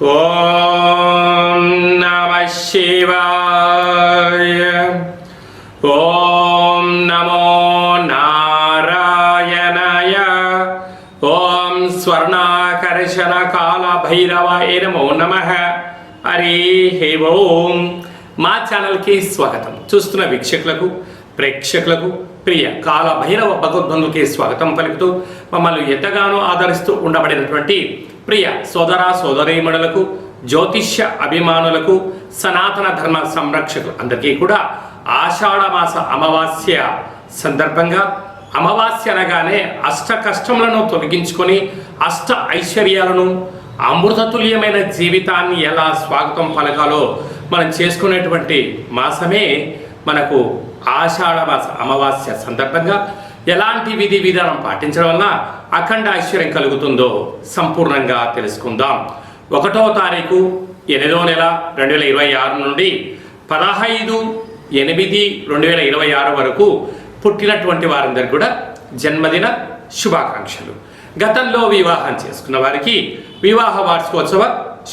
ఓం నమః శివాయ. ఓం నమో నారాయణాయ. ఓం స్వర్ణాకర్షణ కాల భైరవాయ నమో నమః. హరి ఓం. మా ఛానల్కి స్వాగతం. చూస్తున్న వీక్షకులకు, ప్రేక్షకులకు, ప్రియ కాల భైరవ భగవద్బంధుకి స్వాగతం పలుకుతూ మమ్మల్ని ఎంతగానో ఆదరిస్తూ ఉండబడినటువంటి ప్రియ సోదర సోదరీమణులకు, జ్యోతిష్య అభిమానులకు, సనాతన ధర్మ సంరక్షకులు అందరికీ కూడా ఆషాఢమాస అమావాస్య సందర్భంగా, అమావాస్య అనగానే అష్ట కష్టములను తొలగించుకొని అష్ట ఐశ్వర్యాలను, అమృతతుల్యమైన జీవితాన్ని ఎలా స్వాగతం పలకాలో మనం చేసుకునేటువంటి మాసమే మనకు ఆషాఢమాస అమావాస్య సందర్భంగా ఎలాంటి విధి విధానం పాటించడం వల్ల అఖండ ఐశ్వర్యం కలుగుతుందో సంపూర్ణంగా తెలుసుకుందాం. 1వ తారీఖు 8వ నెల 2026 నుండి 15/8/2026 వరకు పుట్టినటువంటి వారందరికీ కూడా జన్మదిన శుభాకాంక్షలు. గతంలో వివాహం చేసుకున్న వారికి వివాహ వార్షికోత్సవ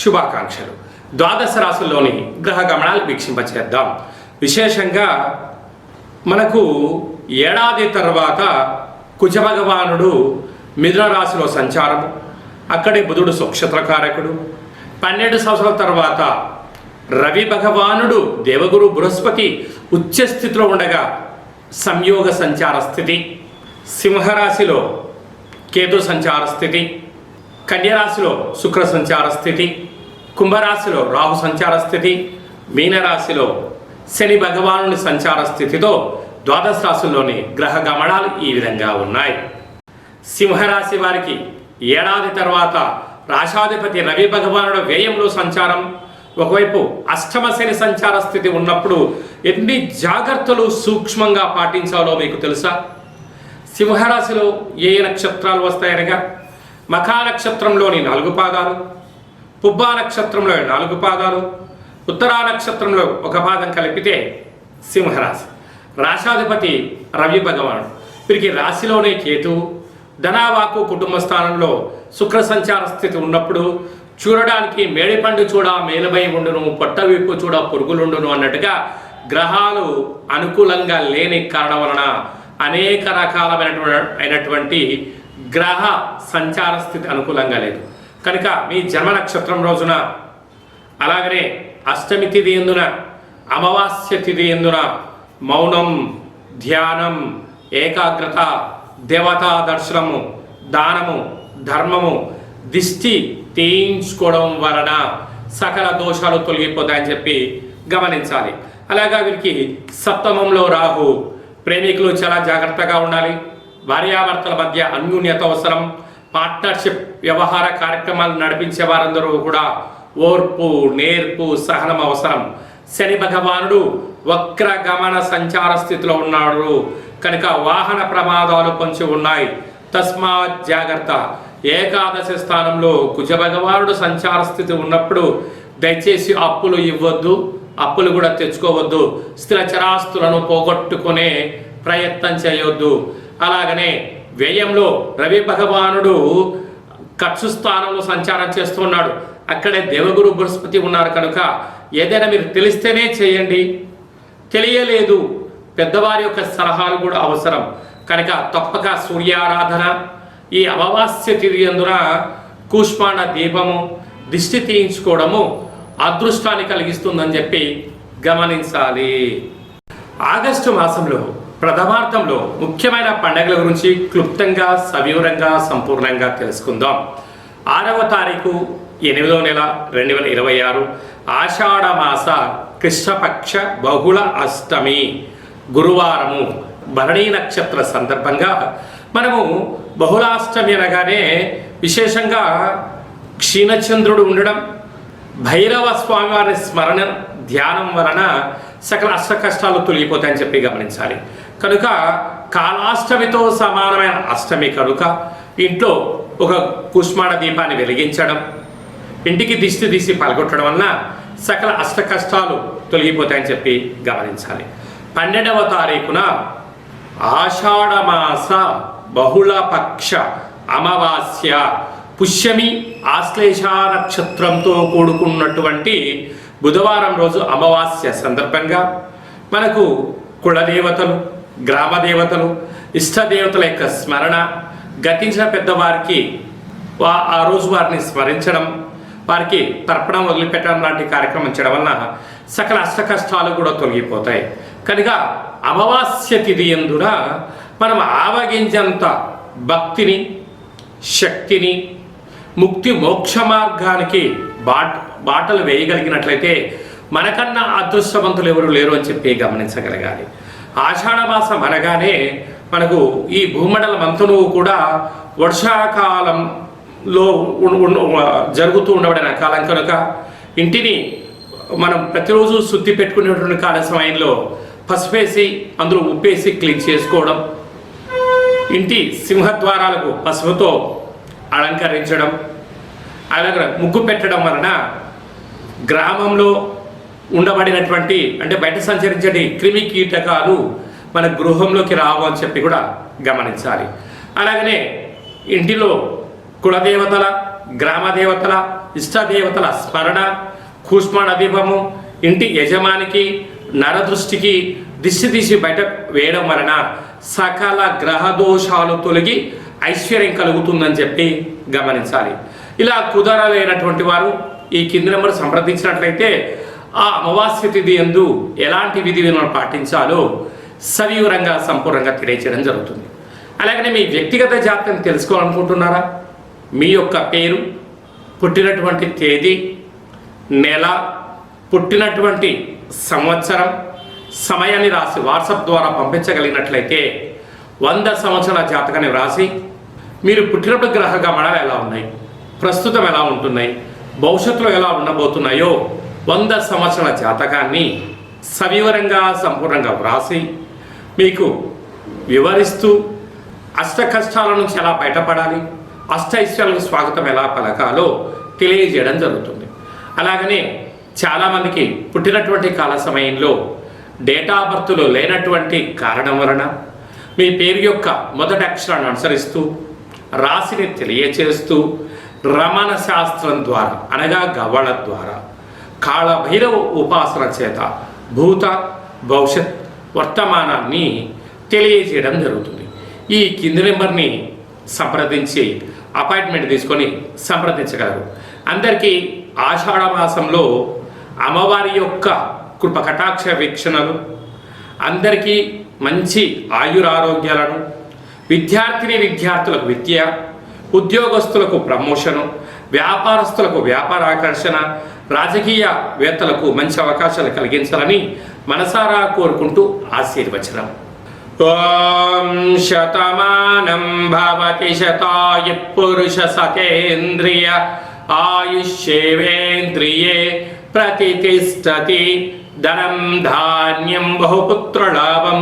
శుభాకాంక్షలు. ద్వాదశ రాశుల్లోని గ్రహ గమనాలు వీక్షింపచేద్దాం. విశేషంగా మనకు ఏడాది తర్వాత కుజ భగవానుడు మిథున రాశిలో సంచారము, అక్కడే బుధుడు సుక్షత్రకారకుడు. 12 సంవత్సరాల తర్వాత రవి భగవానుడు దేవగురు బృహస్పతి ఉచ్చస్థితిలో ఉండగా సంయోగ సంచార స్థితి, సింహరాశిలో కేతు సంచార స్థితి, కన్యరాశిలో శుక్ర సంచార స్థితి, కుంభరాశిలో రాహు సంచార స్థితి, మీనరాశిలో శని భగవానుని సంచార స్థితితో ద్వాదశ రాశుల్లోని గ్రహ గమనాలు ఈ విధంగా ఉన్నాయి. సింహరాశి వారికి ఏడాది తర్వాత రాశాధిపతి రవి భగవానుడు వ్యయంలో సంచారం. ఒకవైపు అష్టమ శని సంచార స్థితి ఉన్నప్పుడు ఎన్ని జాగ్రత్తలు సూక్ష్మంగా పాటించాలో మీకు తెలుసా? సింహరాశిలో ఏ నక్షత్రాలు వస్తాయనగా మఖా నక్షత్రంలోని 4 పాదాలు, పుబ్బా నక్షత్రంలో 4 పాదాలు, ఉత్తరా నక్షత్రంలో 1 పాదం కలిపితే సింహరాశి. రాశాధిపతి రవి భగవానుడు, వీరికి రాశిలోనే కేతువు, ధనావాకు కుటుంబ స్థానంలో శుక్ర సంచార స్థితి ఉన్నప్పుడు చూడడానికి మేడిపండు చూడ మేలుబై ఉండును, పొట్టవిప్పు చూడ పురుగులుండును అన్నట్టుగా గ్రహాలు అనుకూలంగా లేని కారణం వలన అనేక రకాలైనటువంటి గ్రహ సంచార స్థితి అనుకూలంగా లేదు. కనుక మీ జన్మ నక్షత్రం రోజున, అలాగనే అష్టమి తిథి ఎందున, అమావాస్య తిథి ఎందున మౌనం, ధ్యానం, ఏకాగ్రత, దేవతా దర్శనము, దానము, ధర్మము, దిష్టి తీయించుకోవడం వలన సకల దోషాలు తొలగిపోతాయని చెప్పి గమనించాలి. అలాగా వీరికి సప్తమంలో రాహు, ప్రేమికులు చాలా జాగ్రత్తగా ఉండాలి. భార్యాభర్తల మధ్య అన్యోన్యత అవసరం. పార్ట్నర్షిప్ వ్యవహార కార్యక్రమాలు నడిపించే వారందరూ కూడా ఓర్పు, నేర్పు, సహనం అవసరం. శని భగవానుడు వక్ర గమన సంచార స్థితిలో ఉన్నాడు కనుక వాహన ప్రమాదాలు పొంచి ఉన్నాయి. తస్మాత్ జాగ్రత్త. ఏకాదశి స్థానంలో కుజ భగవానుడు సంచార స్థితి ఉన్నప్పుడు దయచేసి అప్పులు ఇవ్వద్దు, అప్పులు కూడా తెచ్చుకోవద్దు, స్థిర చరాస్తులను పోగొట్టుకునే ప్రయత్నం చేయొద్దు. అలాగనే వ్యయంలో రవి భగవానుడు ఖర్చు స్థానంలో సంచారం చేస్తున్నాడు, అక్కడే దేవగురు బృహస్పతి ఉన్నారు కనుక ఏదైనా మీరు తెలిస్తేనే చేయండి, తెలియలేదు పెద్దవారి యొక్క సలహాలు కూడా అవసరం. కనుక తప్పక సూర్యారాధన, ఈ అమావాస్య తిథి అందున కూష్మాండ దీపము, దిష్టి తీయించుకోవడము అదృష్టాన్ని కలిగిస్తుందని చెప్పి గమనించాలి. ఆగస్టు మాసంలో ప్రథమార్థంలో ముఖ్యమైన పండుగల గురించి క్లుప్తంగా, సవివరంగా, సంపూర్ణంగా తెలుసుకుందాం. 6వ తారీఖు 8వ నెల 2026 ఆషాఢమాస కృష్ణపక్ష బహుళ అష్టమి గురువారము, భరణీ నక్షత్ర సందర్భంగా మనము బహుళాష్టమి అనగానే విశేషంగా క్షీణచంద్రుడు ఉండడం, భైరవ స్వామివారి స్మరణ ధ్యానం వలన సకల అష్ట కష్టాలు తొలగిపోతాయని చెప్పి గమనించాలి. కనుక కాలాష్టమితో సమానమైన అష్టమి కనుక ఇంట్లో ఒక కుష్మాణ దీపాన్ని వెలిగించడం, ఇంటికి దిష్టి తీసి పలగొట్టడం వలన సకల అష్ట కష్టాలు తొలగిపోతాయని చెప్పి గమనించాలి. 12వ తారీఖున ఆషాఢమాస బహుళపక్ష అమావాస్య పుష్యమి ఆశ్లేష నక్షత్రంతో కూడుకున్నటువంటి బుధవారం రోజు అమావాస్య సందర్భంగా మనకు కులదేవతలు, గ్రామ దేవతలు, ఇష్టదేవతల యొక్క స్మరణ, గతించిన పెద్దవారికి ఆ రోజు వారిని స్మరించడం, వారికి తర్పణం వదిలిపెట్టడం లాంటి కార్యక్రమం చేయడం వలన సకల అష్ట కష్టాలు కూడా తొలగిపోతాయి. కనుక అమావాస్య తిథి యందున మనం ఆవగించంత భక్తిని, శక్తిని, ముక్తి మోక్ష మార్గానికి బాటలు వేయగలిగినట్లయితే మనకన్నా అదృష్టవంతులు ఎవరు లేరు అని చెప్పి గమనించగలగాలి. ఆషాఢమాసం అనగానే మనకు ఈ భూమండలం అంతను కూడా వర్షాకాలంలో జరుగుతూ ఉండబడిన కాలం కనుక ఇంటిని మనం ప్రతిరోజు శుద్ధి పెట్టుకునేటువంటి కాల సమయంలో పసుపేసి అందులో ఉప్పేసి క్లీన్ చేసుకోవడం, ఇంటి సింహద్వారాలకు పసుపుతో అలంకరించడం, అలాగే ముగ్గు పెట్టడం వలన గ్రామంలో ఉండబడినటువంటి అంటే బయట సంచరించే క్రిమి కీటకాలు మన గృహంలోకి రావు అని చెప్పి కూడా గమనించాలి. అలాగనే ఇంటిలో కులదేవతల, గ్రామ దేవతల, ఇష్టదేవతల స్మరణ, కూష్మాణ దీపము ఇంటి యజమానికి నరదృష్టికి దిష్టి తీసి బయట వేయడం వలన సకల గ్రహ దోషాలు తొలగి ఐశ్వర్యం కలుగుతుందని చెప్పి గమనించాలి. ఇలా కుదరలేనటువంటి వారు ఈ కింది నెంబర్ సంప్రదించినట్లయితే ఆ అమావాస్య తిథి యందు ఎలాంటి విధి విధానాలు పాటించాలో సవివరంగా సంపూర్ణంగా తెలియచేయడం జరుగుతుంది. అలాగనే మీ వ్యక్తిగత జాతకం తెలుసుకోవాలనుకుంటున్నారా? మీ యొక్క పేరు, పుట్టినటువంటి తేదీ, నెల, పుట్టినటువంటి సంవత్సరం, సమయాన్ని రాసి వాట్సాప్ ద్వారా పంపించగలిగినట్లయితే 100 సంవత్సరాల జాతకాన్ని వ్రాసి మీరు పుట్టినప్పుడు గ్రహ గమనాలు ఎలా ఉన్నాయి, ప్రస్తుతం ఎలా ఉంటున్నాయి, భవిష్యత్తులో ఎలా ఉండబోతున్నాయో 100 సంవత్సరాల జాతకాన్ని సవివరంగా సంపూర్ణంగా వ్రాసి మీకు వివరిస్తూ అష్ట కష్టాల నుంచి ఎలా బయటపడాలి, అష్ట ఐశ్వర్యాలకు స్వాగతం ఎలా పలకాలో తెలియజేయడం జరుగుతుంది. అలాగనే చాలామందికి పుట్టినటువంటి కాల సమయంలో డేటా ఆఫ్ బర్త్లో లేనటువంటి కారణం వలన మీ పేరు యొక్క మొదటి అక్షరాన్ని అనుసరిస్తూ రాశిని తెలియచేస్తూ రమణ శాస్త్రం ద్వారా అనగా గవ్వళ ద్వారా కాళభైరవ ఉపాసన చేత భూత, భవిష్యత్, వర్తమానాన్ని తెలియజేయడం జరుగుతుంది. ఈ కింది నెంబర్ని సంప్రదించి అపాయింట్మెంట్ తీసుకొని సంప్రదించగలరు. అందరికీ ఆషాఢ మాసంలో అమ్మవారి యొక్క కృప కటాక్ష వీక్షణలు, అందరికీ మంచి ఆయురారోగ్యాలను, విద్యార్థులకు విద్య, ఉద్యోగస్తులకు ప్రమోషను, వ్యాపారస్తులకు వ్యాపార ఆకర్షణ, రాజకీయవేత్తలకు మంచి అవకాశాలు కలిగించాలని మనసారా కోరుకుంటూ ఆశీర్వచనం. ఓం శతమానం భవతి శతాయ పురుష సతేంద్రియ ఆయుష్యేవేంద్రియే ప్రతిష్టతి ధనం ధాన్యం బహుపుత్రలాభం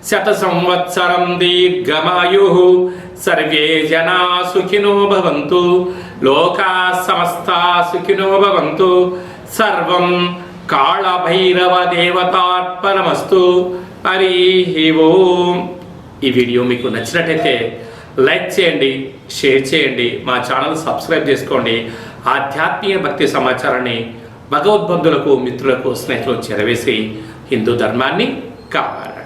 శత సంవత్సరం దీర్ఘమాయు సర్వే జనా సుఖినో భవంతు లోకా సమస్తా సుఖినో భవంతు సర్వం కాళభైరవ దేవతార్పణమస్తు. హరి ఓం. ఈ వీడియో మీకు నచ్చినట్టయితే లైక్ చేయండి, షేర్ చేయండి, మా ఛానల్ సబ్స్క్రైబ్ చేసుకోండి. ఆధ్యాత్మిక భక్తి సమాచారాన్ని భగవద్బంధులకు, మిత్రులకు, స్నేహితులకు చేరవేసి హిందూ ధర్మాన్ని కాపాడు.